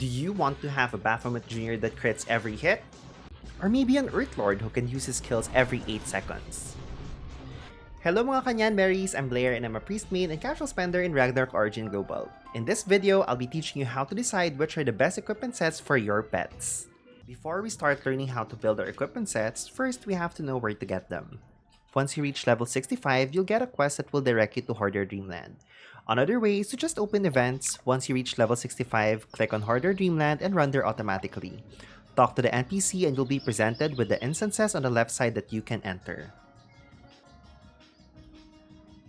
Do you want to have a Baphomet Jr. that crits every hit? Or maybe an Earth Lord who can use his skills every 8 seconds? Hello mga Kanyanberries, I'm Blair and I'm a priest main and casual spender in Ragnarok Origin Global. In this video, I'll be teaching you how to decide which are the best equipment sets for your pets. Before we start learning how to build our equipment sets, first we have to know where to get them. Once you reach level 65, you'll get a quest that will direct you to Horder Dreamland. Another way is to just open events. Once you reach level 65, click on Horder Dreamland and run there automatically. Talk to the NPC and you'll be presented with the instances on the left side that you can enter.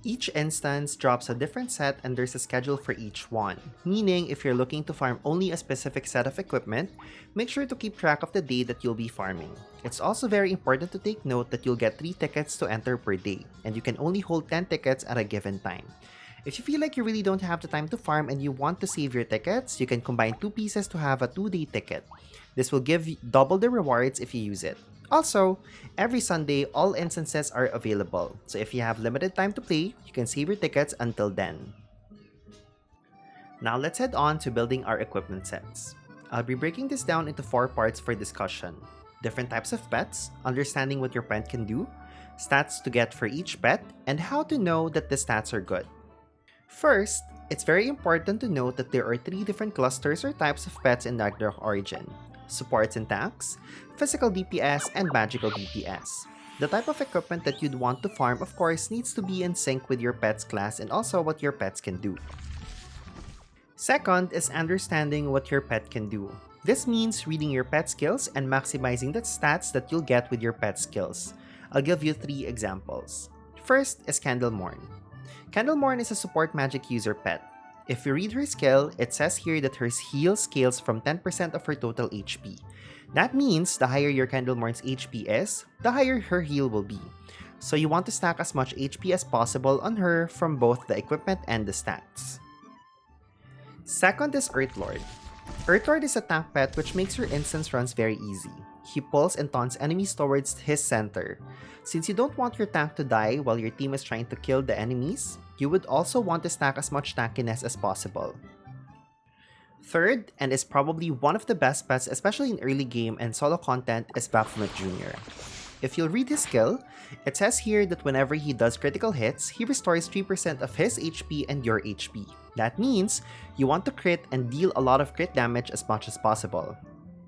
Each instance drops a different set and there's a schedule for each one, meaning if you're looking to farm only a specific set of equipment, make sure to keep track of the day that you'll be farming. It's also very important to take note that you'll get 3 tickets to enter per day, and you can only hold 10 tickets at a given time. If you feel like you really don't have the time to farm and you want to save your tickets, you can combine 2 pieces to have a 2-day ticket. This will give you double the rewards if you use it. Also, every Sunday, all instances are available, so if you have limited time to play, you can save your tickets until then. Now let's head on to building our equipment sets. I'll be breaking this down into 4 parts for discussion. Different types of pets, understanding what your pet can do, stats to get for each pet, and how to know that the stats are good. First, it's very important to note that there are 3 different clusters or types of pets in Ragnarok Origin. Supports and tanks, physical DPS, and magical DPS. The type of equipment that you'd want to farm, of course, needs to be in sync with your pet's class and also what your pets can do. Second is understanding what your pet can do. This means reading your pet skills and maximizing the stats that you'll get with your pet skills. I'll give you 3 examples. First is Candlemorn. Candlemorn is a support magic user pet. If you read her skill, it says here that her heal scales from 10% of her total HP. That means the higher your Candlemorn's HP is, the higher her heal will be. So you want to stack as much HP as possible on her from both the equipment and the stats. Second is Earthlord. Earthlord is a tank pet which makes your instance runs very easy. He pulls and taunts enemies towards his center. Since you don't want your tank to die while your team is trying to kill the enemies, you would also want to stack as much tankiness as possible. Third, and is probably one of the best pets especially in early game and solo content, is Baphomet Jr. If you'll read his skill, it says here that whenever he does critical hits, he restores 3% of his HP and your HP. That means you want to crit and deal a lot of crit damage as much as possible.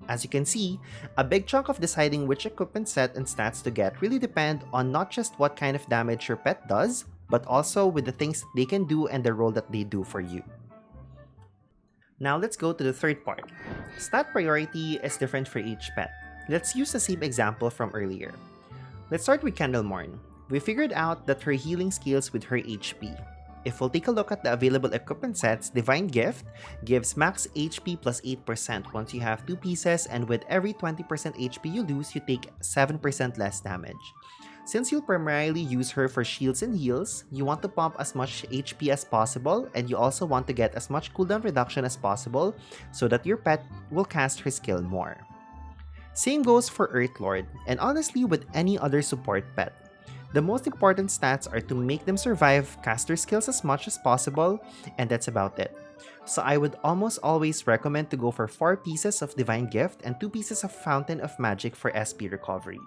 As you can see, a big chunk of deciding which equipment set and stats to get really depend on not just what kind of damage your pet does, but also with the things they can do and the role that they do for you. Now let's go to the third part. Stat priority is different for each pet. Let's use the same example from earlier. Let's start with Candlemorn. We figured out that her healing scales with her HP. If we'll take a look at the available equipment sets, Divine Gift gives max HP plus 8% once you have 2 pieces, and with every 20% HP you lose, you take 7% less damage. Since you'll primarily use her for shields and heals, you want to pump as much HP as possible, and you also want to get as much cooldown reduction as possible so that your pet will cast her skill more. Same goes for Earthlord, and honestly with any other support pet. The most important stats are to make them survive, cast their skills as much as possible, and that's about it. So I would almost always recommend to go for 4 pieces of Divine Gift and 2 pieces of Fountain of Magic for SP recovery.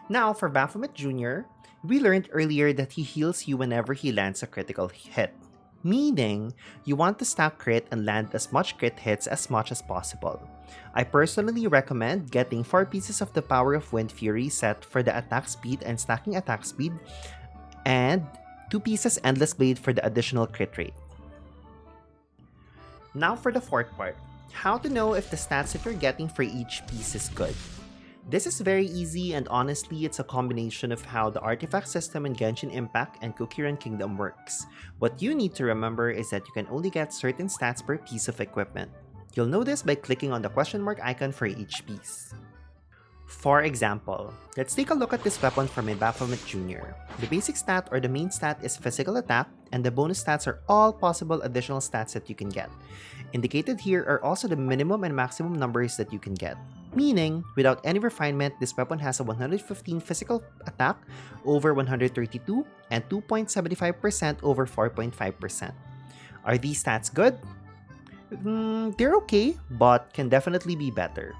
Now for Baphomet Jr., we learned earlier that he heals you whenever he lands a critical hit. Meaning, you want to stack crit and land as much crit hits as much as possible. I personally recommend getting 4 pieces of the Power of Wind Fury set for the attack speed and stacking attack speed, and 2 pieces Endless Blade for the additional crit rate. Now for the fourth part, how to know if the stats that you're getting for each piece is good. This is very easy, and honestly it's a combination of how the artifact system in Genshin Impact and Cookie Run Kingdom works. What you need to remember is that you can only get certain stats per piece of equipment. You'll know this by clicking on the question mark icon for each piece. For example, let's take a look at this weapon from my Baphomet Jr. The basic stat or the main stat is physical attack, and the bonus stats are all possible additional stats that you can get. Indicated here are also the minimum and maximum numbers that you can get. Meaning, without any refinement, this weapon has a 115 physical attack over 132 and 2.75% over 4.5%. Are these stats good? They're okay, but can definitely be better.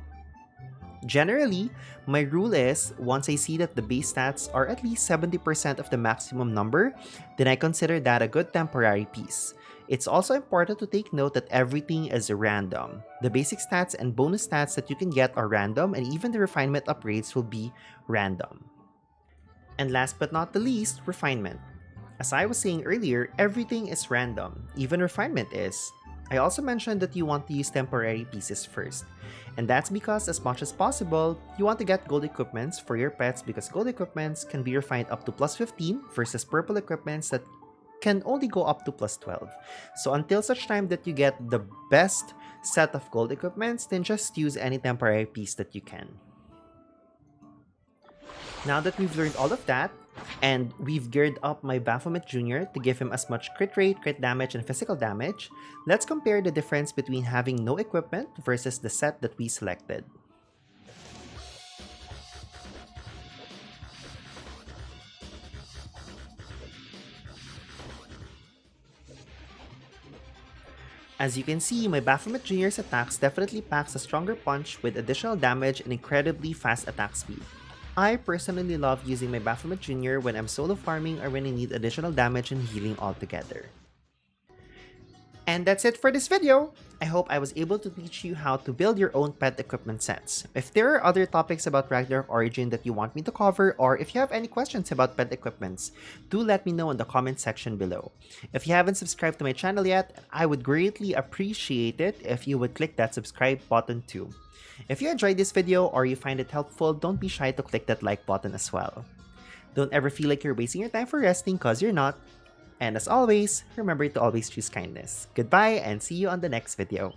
Generally, my rule is once I see that the base stats are at least 70% of the maximum number, then I consider that a good temporary piece. It's also important to take note that everything is random. The basic stats and bonus stats that you can get are random, and even the refinement upgrades will be random. And last but not the least, refinement. As I was saying earlier, everything is random, even refinement is. I also mentioned that you want to use temporary pieces first. And that's because as much as possible, you want to get gold equipments for your pets because gold equipments can be refined up to plus 15 versus purple equipments that can only go up to plus 12. So until such time that you get the best set of gold equipments, then just use any temporary piece that you can. Now that we've learned all of that, and we've geared up my Baphomet Jr. to give him as much crit rate, crit damage, and physical damage, let's compare the difference between having no equipment versus the set that we selected. As you can see, my Baphomet Jr.'s attacks definitely packs a stronger punch with additional damage and incredibly fast attack speed. I personally love using my Baphomet Jr. when I'm solo farming or when I need additional damage and healing altogether. And that's it for this video! I hope I was able to teach you how to build your own pet equipment sets. If there are other topics about Ragnarok Origin that you want me to cover, or if you have any questions about pet equipments, do let me know in the comment section below. If you haven't subscribed to my channel yet, I would greatly appreciate it if you would click that subscribe button too. If you enjoyed this video or you find it helpful, don't be shy to click that like button as well. Don't ever feel like you're wasting your time for resting, cause you're not. And as always, remember to always choose kindness. Goodbye and see you on the next video.